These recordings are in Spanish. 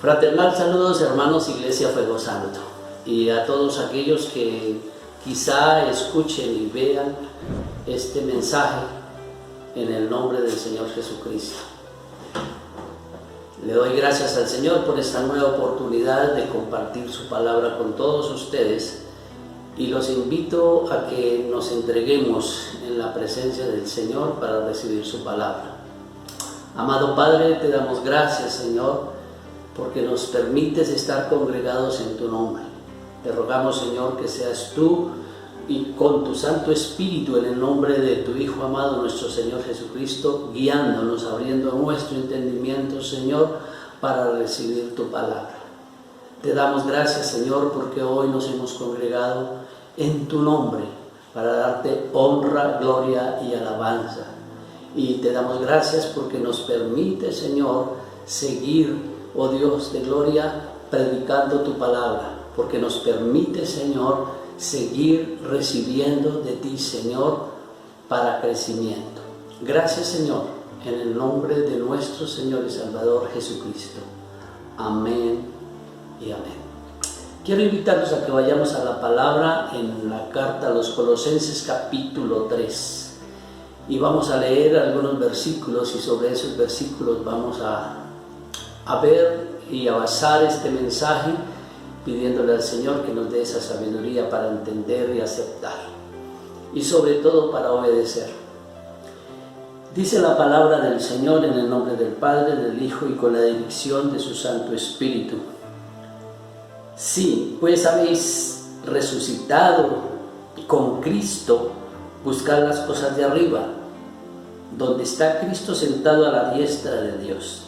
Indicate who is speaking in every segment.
Speaker 1: Fraternal saludos, hermanos, Iglesia Fuego Santo, y a todos aquellos que quizá escuchen y vean este mensaje en el nombre del Señor Jesucristo. Le doy gracias al Señor por esta nueva oportunidad de compartir su palabra con todos ustedes y los invito a que nos entreguemos en la presencia del Señor para recibir su palabra. Amado Padre, te damos gracias, Señor, porque nos permites estar congregados en tu nombre. Te rogamos, Señor, que seas tú y con tu Santo Espíritu, en el nombre de tu Hijo amado, nuestro Señor Jesucristo, guiándonos, abriendo nuestro entendimiento, Señor, para recibir tu palabra. Te damos gracias, Señor, porque hoy nos hemos congregado en tu nombre para darte honra, gloria y alabanza. Y te damos gracias porque nos permite, Señor, seguir, oh Dios de gloria, predicando tu palabra, porque nos permite, Señor, seguir recibiendo de ti, Señor, para crecimiento. Gracias, Señor, en el nombre de nuestro Señor y Salvador Jesucristo. Amén y amén. Quiero invitarlos a que vayamos a la palabra en la carta a los Colosenses capítulo 3 y vamos a leer algunos versículos y sobre esos versículos vamos a ver y a basar este mensaje, pidiéndole al Señor que nos dé esa sabiduría para entender y aceptar, y sobre todo para obedecer. Dice la palabra del Señor en el nombre del Padre, del Hijo y con la dirección de su Santo Espíritu. Sí, pues habéis resucitado con Cristo, buscad las cosas de arriba, donde está Cristo sentado a la diestra de Dios.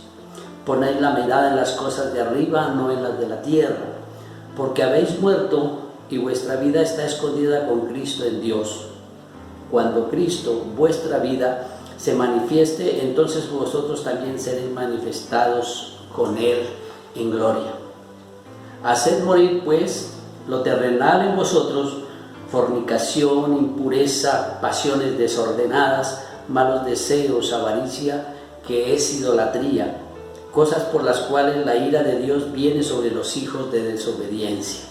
Speaker 1: Poned la mirada en las cosas de arriba, no en las de la tierra, porque habéis muerto y vuestra vida está escondida con Cristo en Dios. Cuando Cristo, vuestra vida, se manifieste, entonces vosotros también seréis manifestados con Él en gloria. Haced morir, pues, lo terrenal en vosotros: fornicación, impureza, pasiones desordenadas, malos deseos, avaricia, que es idolatría, cosas por las cuales la ira de Dios viene sobre los hijos de desobediencia,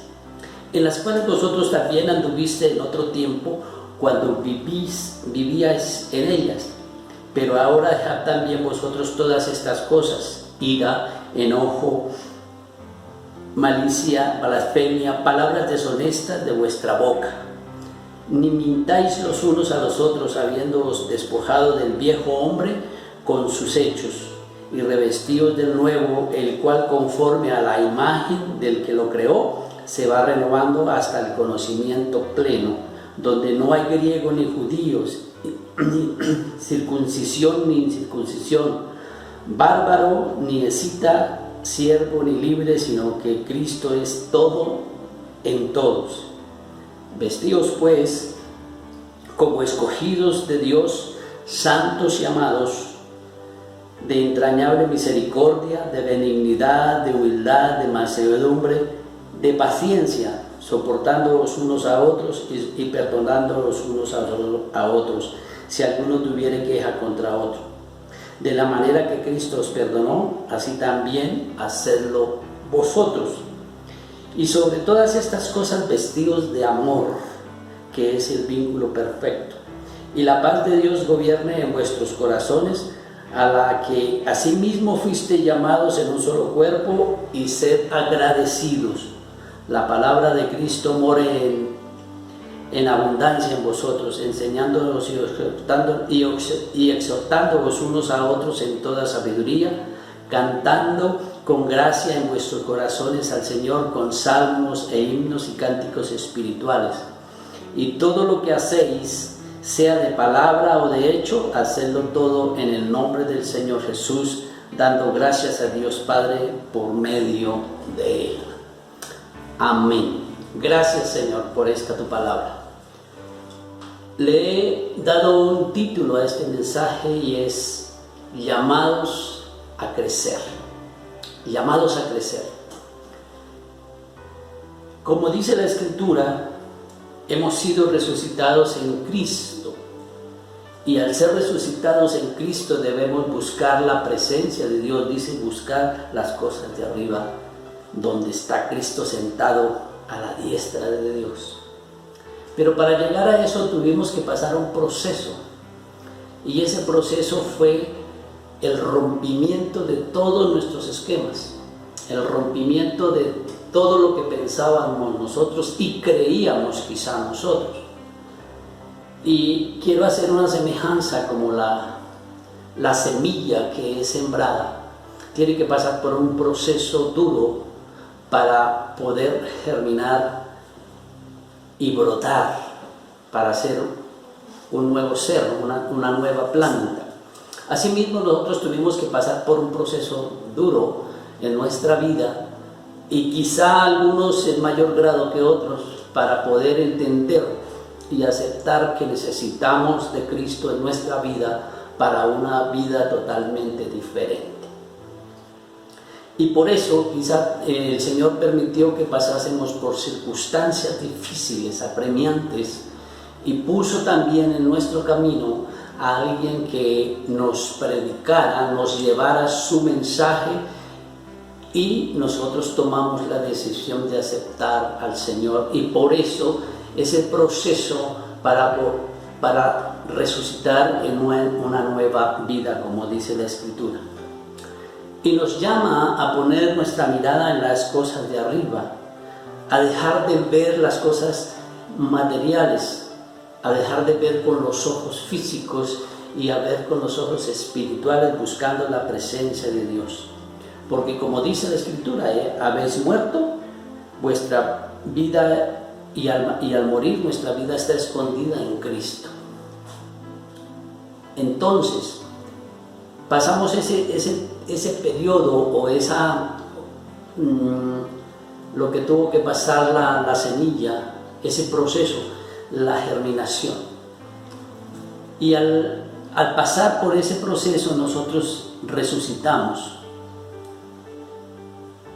Speaker 1: en las cuales vosotros también anduviste en otro tiempo cuando vivíais en ellas. Pero ahora dejad también vosotros todas estas cosas: ira, enojo, malicia, blasfemia, palabras deshonestas de vuestra boca. Ni mintáis los unos a los otros, habiéndoos despojado del viejo hombre con sus hechos, y revestíos del nuevo, el cual conforme a la imagen del que lo creó, se va renovando hasta el conocimiento pleno, donde no hay griego ni judíos, ni circuncisión ni incircuncisión, bárbaro ni escita, siervo ni libre, sino que Cristo es todo en todos. Vestíos pues como escogidos de Dios, santos y amados, de entrañable misericordia, de benignidad, de humildad, de mansedumbre, de paciencia, soportándoos unos a otros y perdonándolos unos a otros, si alguno tuviere queja contra otro. De la manera que Cristo os perdonó, así también hacedlo vosotros. Y sobre todas estas cosas vestidos de amor, que es el vínculo perfecto. Y la paz de Dios gobierne en vuestros corazones, a la que asimismo fuiste llamados en un solo cuerpo, y sed agradecidos. La palabra de Cristo more en abundancia en vosotros, enseñándonos y exhortándoos unos a otros en toda sabiduría, cantando con gracia en vuestros corazones al Señor con salmos e himnos y cánticos espirituales. Y todo lo que hacéis, sea de palabra o de hecho, hacedlo todo en el nombre del Señor Jesús, dando gracias a Dios Padre por medio de Él. Amén. Gracias, Señor, por esta tu palabra. Le he dado un título a este mensaje y es llamados a crecer. Llamados a crecer. Como dice la Escritura, hemos sido resucitados en Cristo Y al ser resucitados en Cristo debemos buscar la presencia de Dios. Dice buscar las cosas de arriba, donde está Cristo sentado a la diestra de Dios. Pero para llegar a eso tuvimos que pasar un proceso. Y ese proceso fue el rompimiento de todos nuestros esquemas. El rompimiento de todo lo que pensábamos nosotros y creíamos quizá nosotros. Y quiero hacer una semejanza como la semilla que es sembrada. Tiene que pasar por un proceso duro para poder germinar y brotar, para ser un nuevo ser, una nueva planta. Asimismo, nosotros tuvimos que pasar por un proceso duro en nuestra vida, y quizá algunos en mayor grado que otros, para poder entender y aceptar que necesitamos de Cristo en nuestra vida para una vida totalmente diferente. Y por eso quizá el Señor permitió que pasásemos por circunstancias difíciles, apremiantes, y puso también en nuestro camino a alguien que nos predicara, nos llevara su mensaje, y nosotros tomamos la decisión de aceptar al Señor. Y por eso ese proceso para resucitar en una nueva vida, como dice la Escritura. Y nos llama a poner nuestra mirada en las cosas de arriba, a dejar de ver las cosas materiales, a dejar de ver con los ojos físicos y a ver con los ojos espirituales, buscando la presencia de Dios. Porque como dice la Escritura, habéis muerto, vuestra vida y al morir nuestra vida está escondida en Cristo. Entonces, pasamos ese periodo o lo que tuvo que pasar la semilla, ese proceso, la germinación. Y al pasar por ese proceso nosotros resucitamos.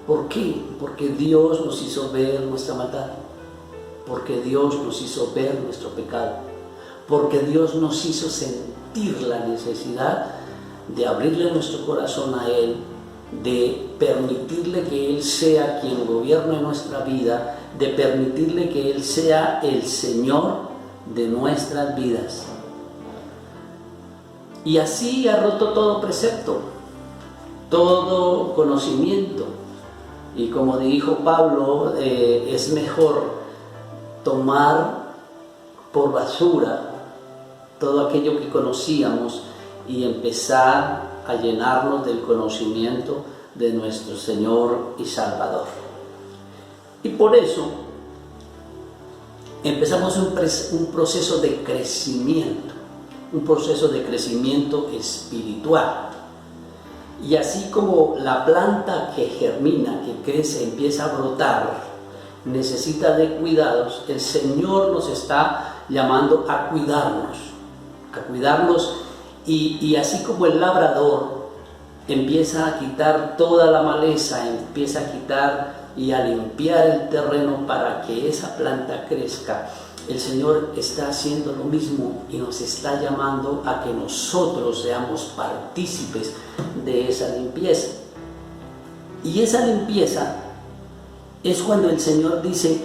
Speaker 1: ¿Por qué? Porque Dios nos hizo ver nuestra maldad. Porque Dios nos hizo ver nuestro pecado, porque Dios nos hizo sentir la necesidad de abrirle nuestro corazón a Él, de permitirle que Él sea quien gobierne nuestra vida, de permitirle que Él sea el Señor de nuestras vidas. Y así ha roto todo precepto, todo conocimiento. Y como dijo Pablo, es mejor tomar por basura todo aquello que conocíamos y empezar a llenarnos del conocimiento de nuestro Señor y Salvador. Y por eso empezamos un proceso de crecimiento, un proceso de crecimiento espiritual. Y así como la planta que germina, que crece, empieza a brotar, necesita de cuidados, el Señor nos está llamando a cuidarnos, y así como el labrador empieza a quitar toda la maleza, empieza a quitar y a limpiar el terreno para que esa planta crezca, el Señor está haciendo lo mismo y nos está llamando a que nosotros seamos partícipes de esa limpieza. Y esa limpieza es cuando el Señor dice,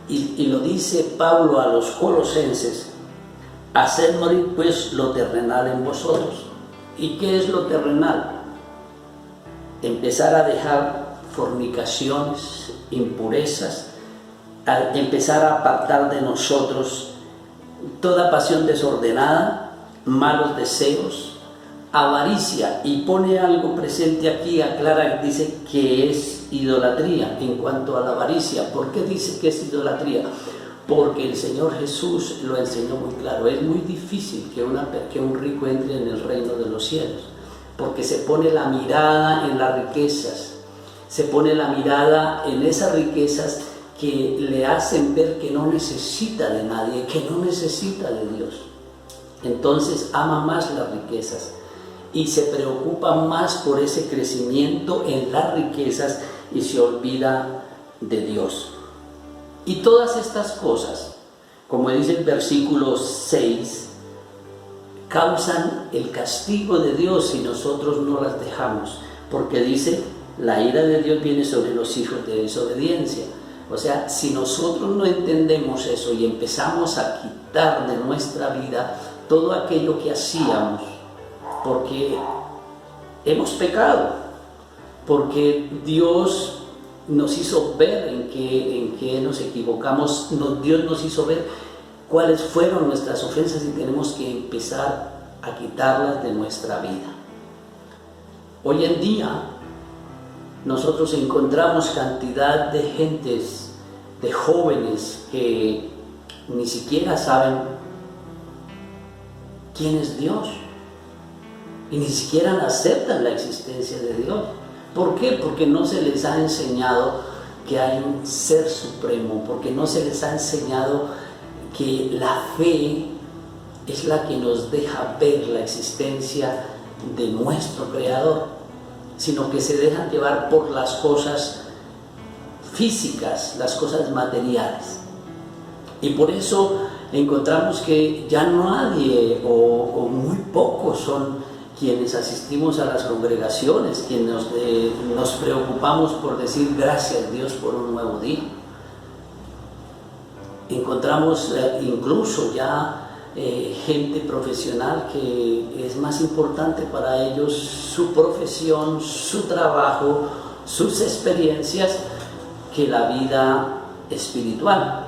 Speaker 1: y lo dice Pablo a los colosenses, haced morir pues lo terrenal en vosotros. ¿Y qué es lo terrenal? Empezar a dejar fornicaciones, impurezas, a empezar a apartar de nosotros toda pasión desordenada, malos deseos, avaricia, y pone algo presente aquí, aclara, dice que es idolatría. En cuanto a la avaricia, ¿por qué dice que es idolatría? Porque el Señor Jesús lo enseñó muy claro. Es muy difícil que un rico entre en el reino de los cielos, porque se pone la mirada en las riquezas, se pone la mirada en esas riquezas que le hacen ver que no necesita de nadie, que no necesita de Dios. Entonces ama más las riquezas y se preocupa más por ese crecimiento en las riquezas y se olvida de Dios. Y todas estas cosas, como dice el versículo 6, causan el castigo de Dios si nosotros no las dejamos, porque dice, la ira de Dios viene sobre los hijos de desobediencia. O sea, si nosotros no entendemos eso y empezamos a quitar de nuestra vida todo aquello que hacíamos, porque hemos pecado, porque Dios nos hizo ver en qué nos equivocamos, Dios nos hizo ver cuáles fueron nuestras ofensas y tenemos que empezar a quitarlas de nuestra vida. Hoy en día nosotros encontramos cantidad de gentes, de jóvenes que ni siquiera saben quién es Dios y ni siquiera aceptan la existencia de Dios. ¿Por qué? Porque no se les ha enseñado que hay un ser supremo, porque no se les ha enseñado que la fe es la que nos deja ver la existencia de nuestro Creador, sino que se dejan llevar por las cosas físicas, las cosas materiales. Y por eso encontramos que ya nadie o muy pocos son quienes asistimos a las congregaciones, quienes nos preocupamos por decir gracias Dios por un nuevo día. Encontramos incluso ya gente profesional que es más importante para ellos su profesión, su trabajo, sus experiencias que la vida espiritual.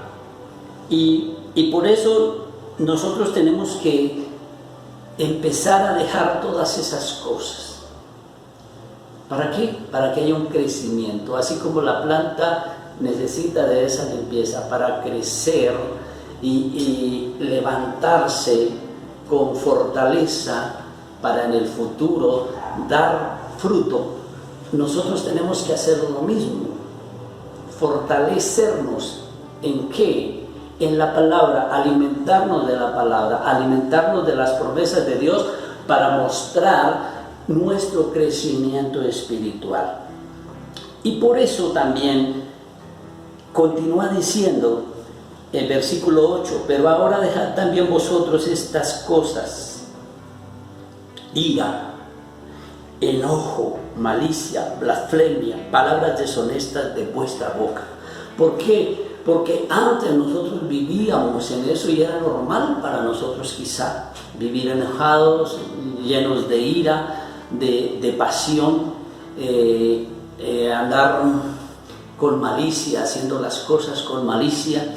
Speaker 1: Y por eso nosotros tenemos que empezar a dejar todas esas cosas. ¿Para qué? Para que haya un crecimiento, así como la planta necesita de esa limpieza para crecer y levantarse con fortaleza para en el futuro dar fruto. Nosotros tenemos que hacer lo mismo, fortalecernos. ¿En qué? En la palabra, alimentarnos de la palabra, alimentarnos de las promesas de Dios para mostrar nuestro crecimiento espiritual. Y por eso también continúa diciendo el versículo 8, pero ahora dejad también vosotros estas cosas: ira, enojo, malicia, blasfemia, palabras deshonestas de vuestra boca. ¿Por qué? Porque antes nosotros vivíamos en eso y era normal para nosotros quizá vivir enojados, llenos de ira, de pasión, andar con malicia, haciendo las cosas con malicia,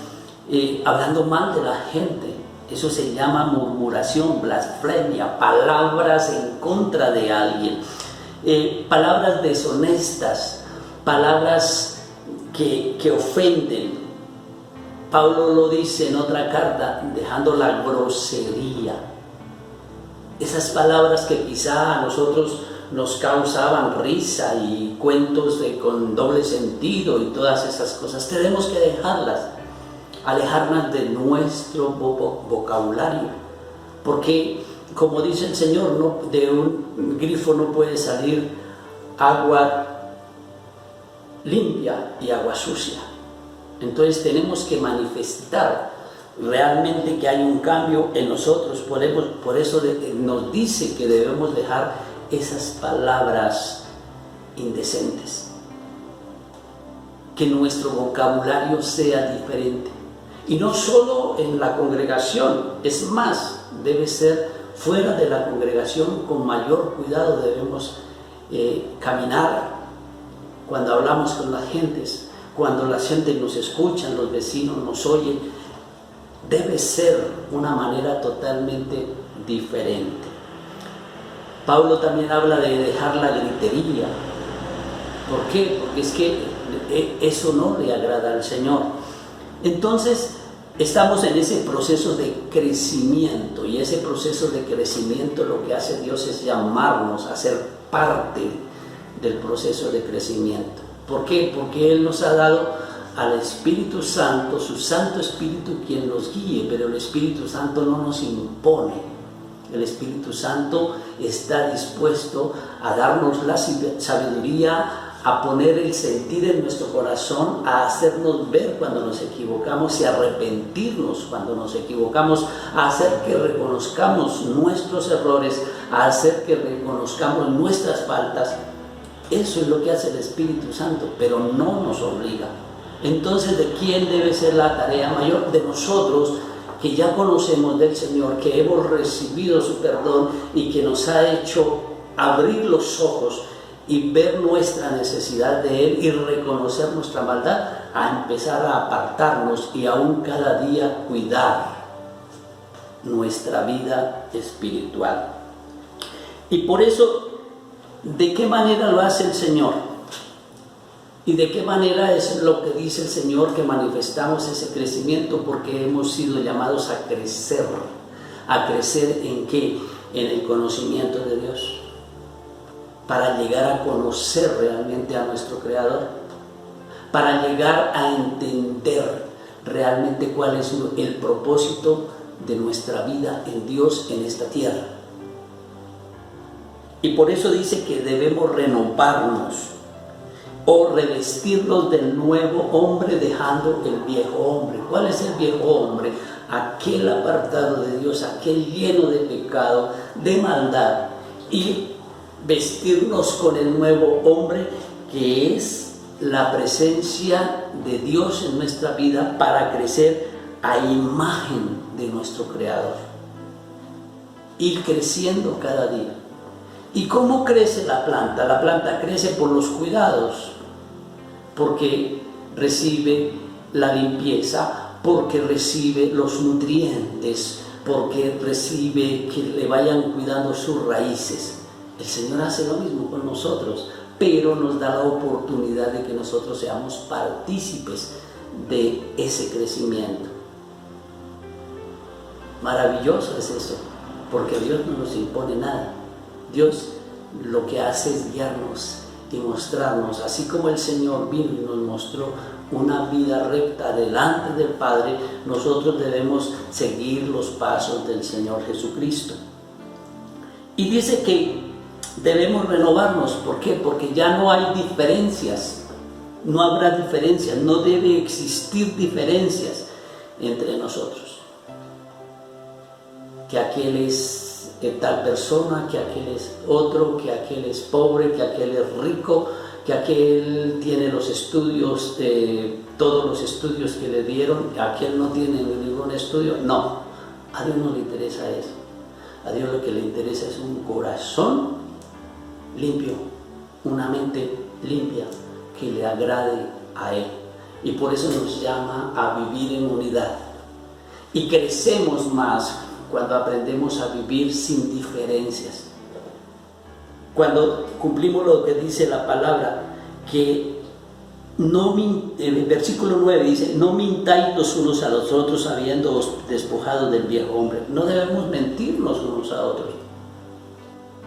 Speaker 1: hablando mal de la gente. Eso se llama murmuración, blasfemia, palabras en contra de alguien, palabras deshonestas, palabras que ofenden. Pablo lo dice en otra carta, dejando la grosería. Esas palabras que quizá a nosotros nos causaban risa y cuentos con doble sentido y todas esas cosas, tenemos que dejarlas, alejarnos de nuestro vocabulario, porque como dice el Señor, de un grifo no puede salir agua limpia y agua sucia. Entonces tenemos que manifestar realmente que hay un cambio en nosotros. Por eso nos dice que debemos dejar esas palabras indecentes, que nuestro vocabulario sea diferente, y no solo en la congregación, es más, debe ser fuera de la congregación. Con mayor cuidado debemos caminar cuando hablamos con las gentes, cuando la gente nos escucha, los vecinos nos oyen. Debe ser una manera totalmente diferente. Pablo también habla de dejar la gritería. ¿Por qué? Porque es que eso no le agrada al Señor. Entonces estamos en ese proceso de crecimiento, y ese proceso de crecimiento lo que hace Dios es llamarnos a ser parte del proceso de crecimiento. ¿Por qué? Porque Él nos ha dado al Espíritu Santo, su Santo Espíritu, quien nos guíe, pero el Espíritu Santo no nos impone. El Espíritu Santo está dispuesto a darnos la sabiduría, a poner el sentir en nuestro corazón, a hacernos ver cuando nos equivocamos y arrepentirnos cuando nos equivocamos, a hacer que reconozcamos nuestros errores, a hacer que reconozcamos nuestras faltas. Eso es lo que hace el Espíritu Santo, pero no nos obliga. Entonces, ¿de quién debe ser la tarea mayor? De nosotros, que ya conocemos del Señor, que hemos recibido su perdón y que nos ha hecho abrir los ojos y ver nuestra necesidad de Él y reconocer nuestra maldad, a empezar a apartarnos y aún cada día cuidar nuestra vida espiritual. Y por eso, ¿de qué manera lo hace el Señor? ¿Y de qué manera es lo que dice el Señor que manifestamos ese crecimiento? Porque hemos sido llamados a crecer. ¿A crecer en qué? En el conocimiento de Dios. Para llegar a conocer realmente a nuestro Creador. Para llegar a entender realmente cuál es el propósito de nuestra vida en Dios en esta tierra. Y por eso dice que debemos renovarnos o revestirnos del nuevo hombre dejando el viejo hombre. ¿Cuál es el viejo hombre? Aquel apartado de Dios, aquel lleno de pecado, de maldad, y vestirnos con el nuevo hombre que es la presencia de Dios en nuestra vida para crecer a imagen de nuestro Creador. Ir creciendo cada día. ¿Y cómo crece la planta? La planta crece por los cuidados, porque recibe la limpieza, porque recibe los nutrientes, porque recibe que le vayan cuidando sus raíces. El Señor hace lo mismo con nosotros, pero nos da la oportunidad de que nosotros seamos partícipes de ese crecimiento. Maravilloso es eso, porque Dios no nos impone nada. Dios lo que hace es guiarnos y mostrarnos, así como el Señor vino y nos mostró una vida recta delante del Padre, nosotros debemos seguir los pasos del Señor Jesucristo. Y dice que debemos renovarnos. ¿Por qué? Porque ya no hay diferencias, no habrá diferencias, no debe existir diferencias entre nosotros. Que aquel es tal persona, que aquel es otro, que aquel es pobre, que aquel es rico, que aquel tiene los estudios, todos los estudios que le dieron, que aquel no tiene ningún estudio. No, a Dios no le interesa eso. A Dios lo que le interesa es un corazón limpio, una mente limpia que le agrade a Él. Y por eso nos llama a vivir en unidad. Y crecemos más cuando aprendemos a vivir sin diferencias. Cuando cumplimos lo que dice la palabra, que el versículo 9 dice: no mintáis los unos a los otros habiéndoos despojado del viejo hombre. No debemos mentirnos unos a otros.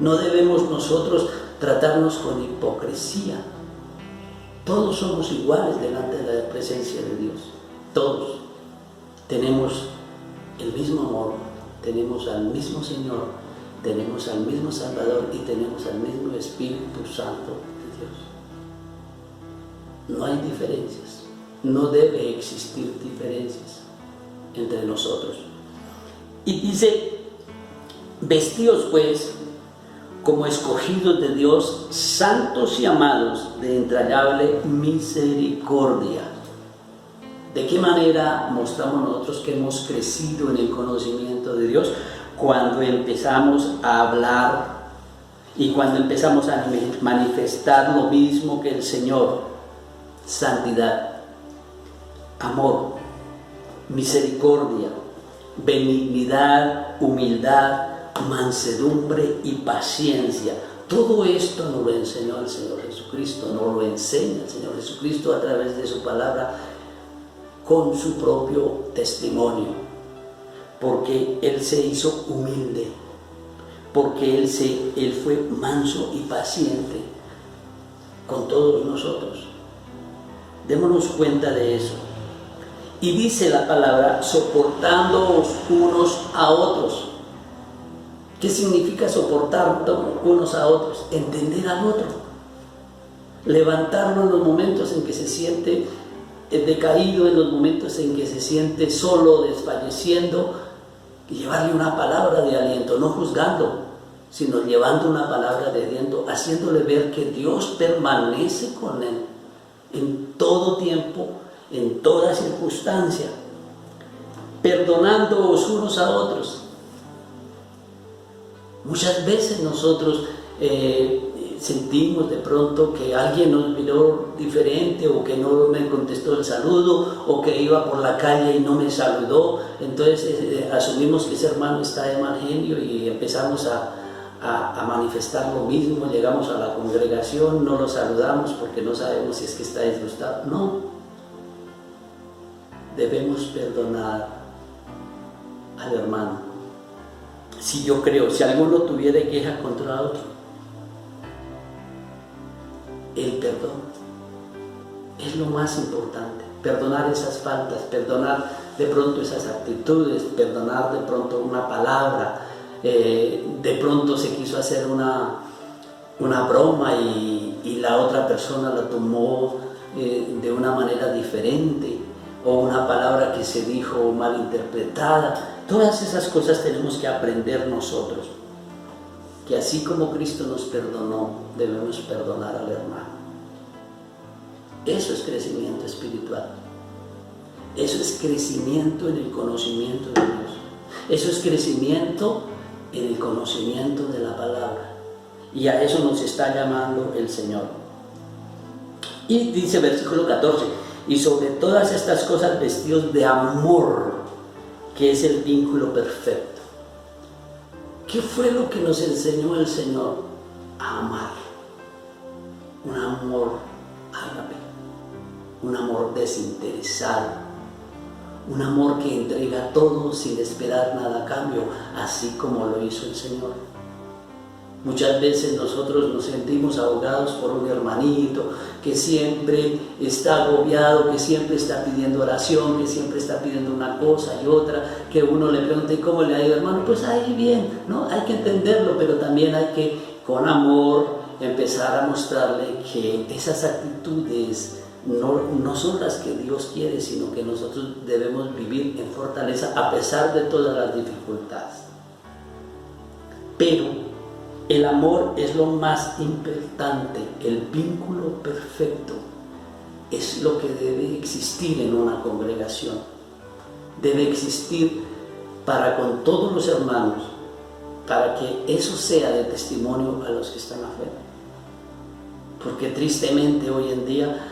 Speaker 1: No debemos nosotros tratarnos con hipocresía. Todos somos iguales delante de la presencia de Dios. Todos tenemos el mismo amor, tenemos al mismo Señor, tenemos al mismo Salvador y tenemos al mismo Espíritu Santo de Dios. No hay diferencias, no debe existir diferencias entre nosotros. Y dice: vestíos pues como escogidos de Dios, santos y amados, de entrañable misericordia. ¿De qué manera mostramos nosotros que hemos crecido en el conocimiento de Dios? Cuando empezamos a hablar y cuando empezamos a manifestar lo mismo que el Señor: santidad, amor, misericordia, benignidad, humildad, mansedumbre y paciencia. Todo esto nos lo enseñó el Señor Jesucristo, nos lo enseña el Señor Jesucristo a través de su palabra, con su propio testimonio, porque Él se hizo humilde, porque Él fue manso y paciente con todos nosotros. Démonos cuenta de eso. Y dice la palabra: soportándoos unos a otros. ¿Qué significa soportar unos a otros? Entender al otro. levantarlo en los momentos en que se siente decaído, en los momentos en que se siente solo, desfalleciendo, y llevarle una palabra de aliento, no juzgando, sino llevando una palabra de aliento, haciéndole ver que Dios permanece con él en todo tiempo, en toda circunstancia, perdonándoos unos a otros. Muchas veces nosotros sentimos de pronto que alguien nos miró diferente, o que no me contestó el saludo, o que iba por la calle y no me saludó. Entonces asumimos que ese hermano está de mal genio y empezamos a manifestar lo mismo. Llegamos a la congregación, no lo saludamos porque no sabemos si es que está disgustado. No, debemos perdonar al hermano. Si yo creo, si alguno tuviera queja contra otro, el perdón es lo más importante. Perdonar esas faltas, perdonar de pronto esas actitudes, perdonar de pronto una palabra. De pronto se quiso hacer una broma y la otra persona la tomó de una manera diferente, o una palabra que se dijo mal interpretada. Todas esas cosas tenemos que aprender nosotros, que así como Cristo nos perdonó, debemos perdonar al hermano. Eso es crecimiento espiritual. Eso es crecimiento en el conocimiento de Dios. Eso es crecimiento en el conocimiento de la palabra. Y a eso nos está llamando el Señor. Y dice versículo 14, y sobre todas estas cosas vestidos de amor, que es el vínculo perfecto. ¿Qué fue lo que nos enseñó el Señor? A amar. Un amor ágape, un amor desinteresado, un amor que entrega todo sin esperar nada a cambio, así como lo hizo el Señor. Muchas veces nosotros nos sentimos ahogados por un hermanito que siempre está agobiado, que siempre está pidiendo oración, que siempre está pidiendo una cosa y otra, que uno le pregunta, ¿y cómo le ha ido, hermano? Pues ahí bien, ¿no? Hay que entenderlo, pero también hay que, con amor, empezar a mostrarle que esas actitudes no son las que Dios quiere, sino que nosotros debemos vivir en fortaleza a pesar de todas las dificultades. Pero el amor es lo más importante, el vínculo perfecto es lo que debe existir en una congregación. Debe existir para con todos los hermanos, para que eso sea de testimonio a los que están afuera. Porque tristemente hoy en día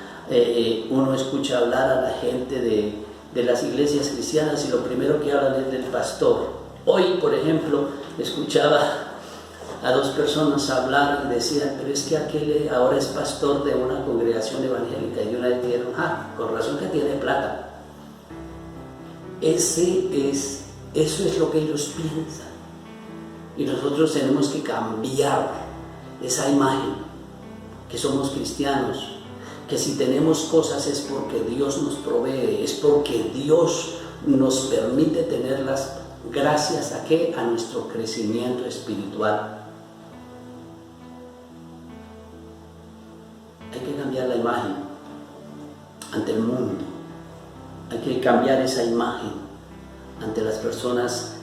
Speaker 1: uno escucha hablar a la gente de las iglesias cristianas y lo primero que hablan es del pastor. Hoy, por ejemplo, escuchaba a dos personas hablar y decían, pero es que aquel ahora es pastor de una congregación evangélica, y una vez dijeron, con razón que tiene plata. Eso es lo que ellos piensan, y nosotros tenemos que cambiar esa imagen, que somos cristianos, que si tenemos cosas es porque Dios nos provee, es porque Dios nos permite tenerlas, gracias a ¿qué? A nuestro crecimiento espiritual. Hay que cambiar la imagen ante el mundo. Hay que cambiar esa imagen ante las personas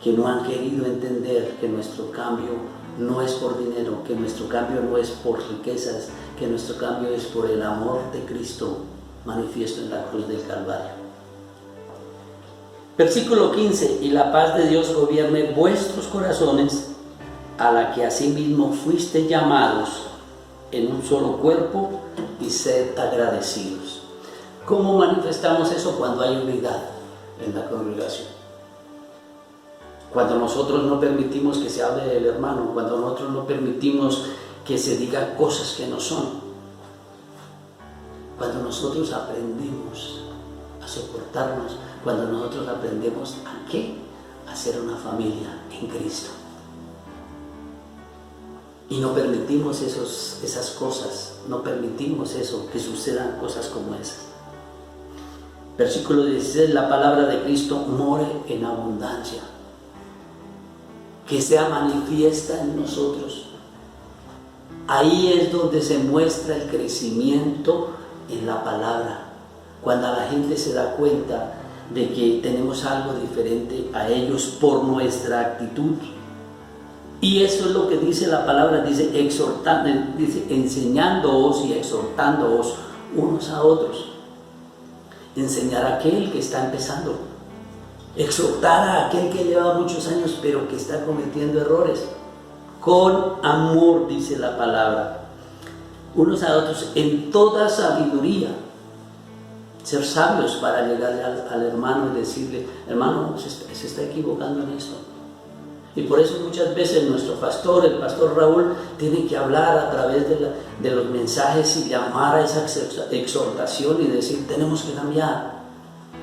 Speaker 1: que no han querido entender que nuestro cambio no es por dinero, que nuestro cambio no es por riquezas, que nuestro cambio es por el amor de Cristo manifiesto en la cruz del Calvario. Versículo 15, y la paz de Dios gobierne vuestros corazones, a la que asimismo fuiste llamados en un solo cuerpo, y sed agradecidos. ¿Cómo manifestamos eso? Cuando hay unidad en la congregación. Cuando nosotros no permitimos que se hable del hermano, cuando nosotros no permitimos que se digan cosas que no son. Cuando nosotros aprendemos a soportarnos, cuando nosotros aprendemos a ¿qué? A ser una familia en Cristo. Y no permitimos esas cosas, no permitimos eso, que sucedan cosas como esas. Versículo 16, la palabra de Cristo more en abundancia, que sea manifiesta en nosotros, Ahí es donde se muestra el crecimiento en la palabra. Cuando la gente se da cuenta de que tenemos algo diferente a ellos por nuestra actitud. Y eso es lo que dice la palabra, dice exhortando, dice enseñándoos y exhortándoos unos a otros. Enseñar a aquel que está empezando. Exhortar a aquel que lleva muchos años pero que está cometiendo errores. Con amor, dice la palabra. Unos a otros en toda sabiduría. Ser sabios para llegarle al hermano y decirle, hermano, se está equivocando en esto. Y por eso muchas veces nuestro pastor, el pastor Raúl, tiene que hablar a través de los mensajes y llamar a esa exhortación y decir, tenemos que cambiar.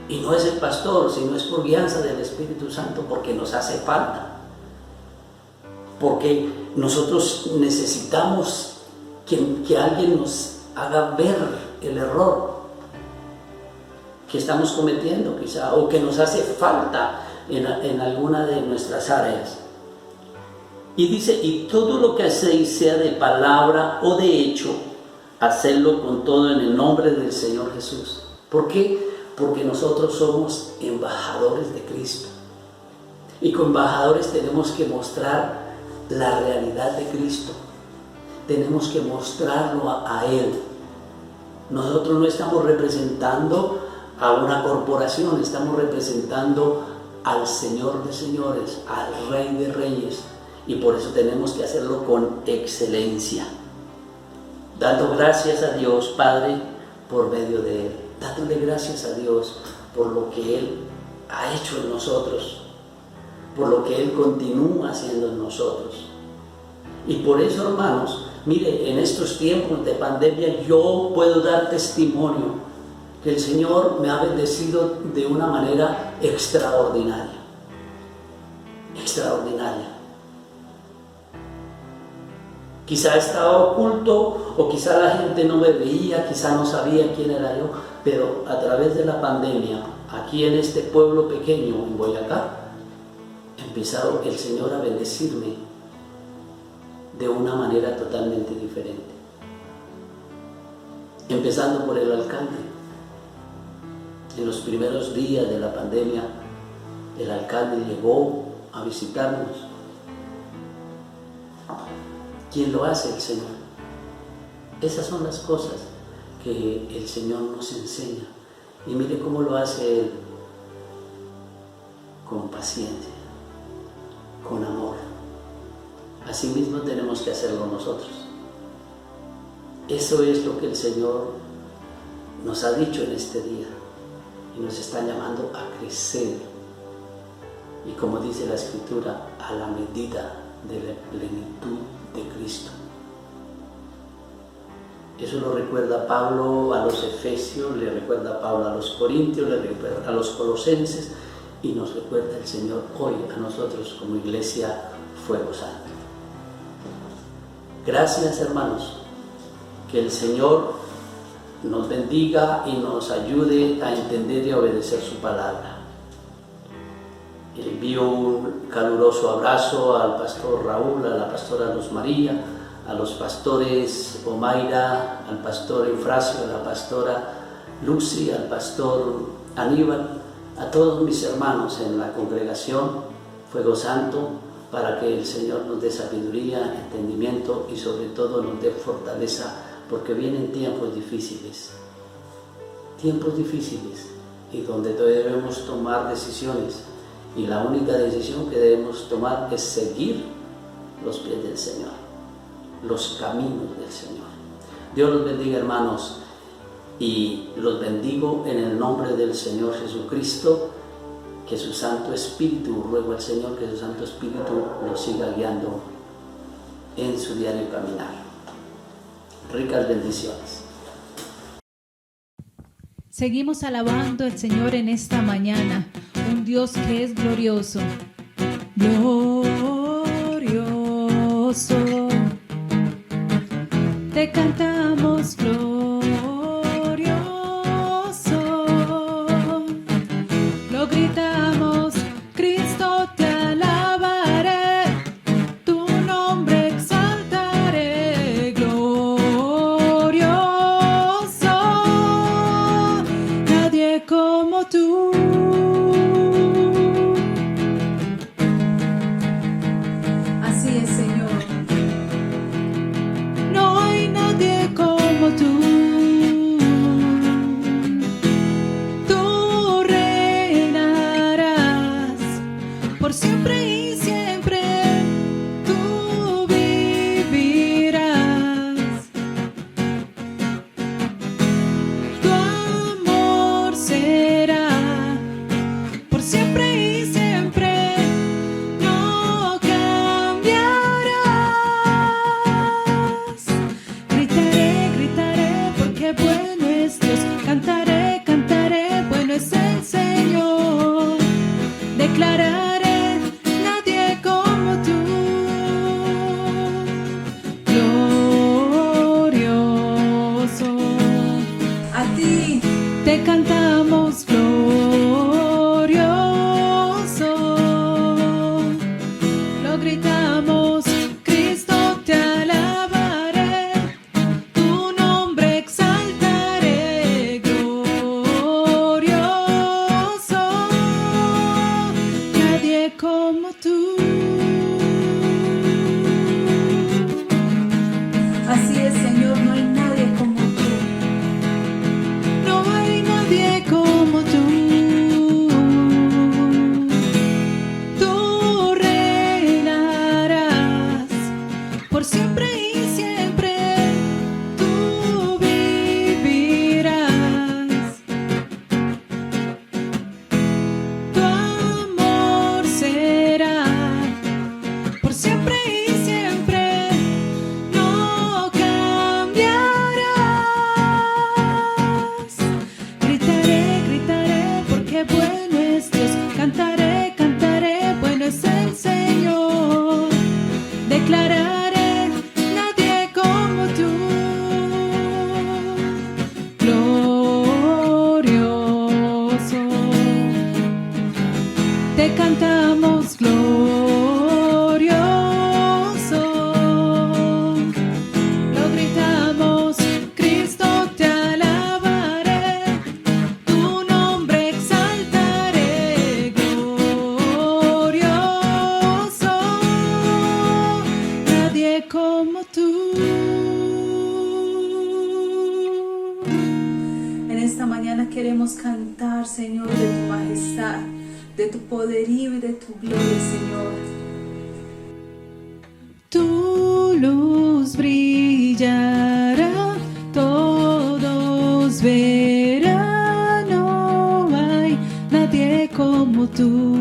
Speaker 1: Y no es el pastor, sino es por guianza del Espíritu Santo, porque nos hace falta. Porque nosotros necesitamos que alguien nos haga ver el error que estamos cometiendo quizá, o que nos hace falta en alguna de nuestras áreas. Y dice, y todo lo que hacéis, sea de palabra o de hecho, hacedlo con todo en el nombre del Señor Jesús. ¿Por qué? Porque nosotros somos embajadores de Cristo. Y como embajadores tenemos que mostrar la realidad de Cristo. Tenemos que mostrarlo a Él. Nosotros no estamos representando a una corporación, estamos representando al Señor de señores, al Rey de reyes, y por eso tenemos que hacerlo con excelencia, dando gracias a Dios Padre por medio de Él, dándole gracias a Dios por lo que Él ha hecho en nosotros, por lo que Él continúa haciendo en nosotros. Y por eso, hermanos, mire, en estos tiempos de pandemia yo puedo dar testimonio que el Señor me ha bendecido de una manera extraordinaria. Extraordinaria. Quizá estaba oculto, o quizá la gente no me veía, quizá no sabía quién era yo, pero a través de la pandemia, aquí en este pueblo pequeño, en Boyacá, empezó el Señor a bendecirme de una manera totalmente diferente. Empezando por el alcalde. En los primeros días de la pandemia, el alcalde llegó a visitarnos. ¿Quién lo hace? El Señor. Esas son las cosas que el Señor nos enseña. Y mire cómo lo hace Él. Con paciencia, con amor. Así mismo tenemos que hacerlo nosotros. Eso es lo que el Señor nos ha dicho en este día. Y nos está llamando a crecer. Y como dice la Escritura, a la medida de la plenitud de Cristo. Eso lo recuerda Pablo a los Efesios, le recuerda Pablo a los Corintios, le recuerda a los Colosenses, y nos recuerda el Señor hoy a nosotros como Iglesia Fuego Santo. Gracias, hermanos. Que el Señor nos bendiga y nos ayude a entender y a obedecer su palabra. Envío un caluroso abrazo al pastor Raúl, a la pastora Luz María, a los pastores Omaira, al pastor Eufrasio, a la pastora Lucy, al pastor Aníbal, a todos mis hermanos en la congregación Fuego Santo, para que el Señor nos dé sabiduría, entendimiento y sobre todo nos dé fortaleza, porque vienen tiempos difíciles y donde debemos tomar decisiones, y la única decisión que debemos tomar es seguir los pies del Señor, los caminos del Señor. Dios los bendiga, hermanos, y los bendigo en el nombre del Señor Jesucristo. Que su Santo Espíritu, ruego al Señor que su Santo Espíritu los siga guiando en su diario caminar. Ricas bendiciones.
Speaker 2: Seguimos alabando al Señor en esta mañana, un Dios que es glorioso. Glorioso. Te cantamos glorioso. Lo gritamos, Cristo te alabaré, tu nombre exaltaré. siempre y siempre tú vivirás. Tu amor será por siempre y siempre, no cambiarás. Gritaré, gritaré, porque bueno es Dios. Cantaré, cantaré, bueno es el Señor. Declararé, nadie como tú. Glorioso. Te cantamos glorioso. Lo gritamos, Cristo te alabaré. Tu nombre exaltaré. Glorioso. Nadie como tú. En esta mañana queremos cantar, Señor, de tu majestad, de tu poderío y de tu gloria, Señor. Tu luz brillará, todos verán, no hay nadie como tú.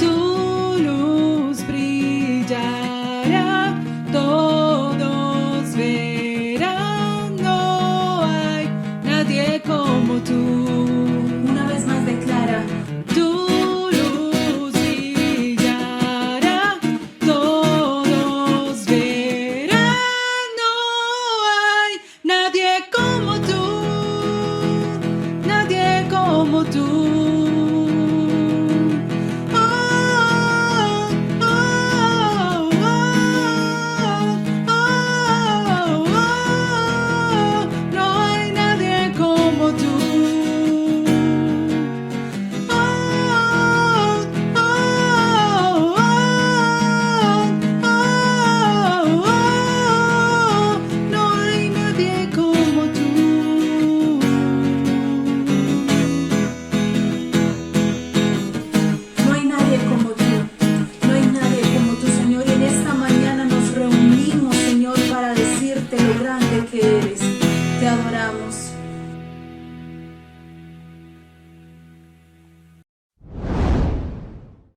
Speaker 2: Tu luz brillará, todos verán, no hay nadie como tú. Una vez más declara, tu luz brillará, todos verán, no hay nadie como tú, nadie como tú. Oh, oh, oh, oh, oh, oh, no hay nadie como tú. Oh, oh, oh, oh, oh, no hay nadie como tú. No hay nadie como tú, no hay nadie como tú, Señor. Y en esta mañana nos reunimos, Señor, para decirte lo grande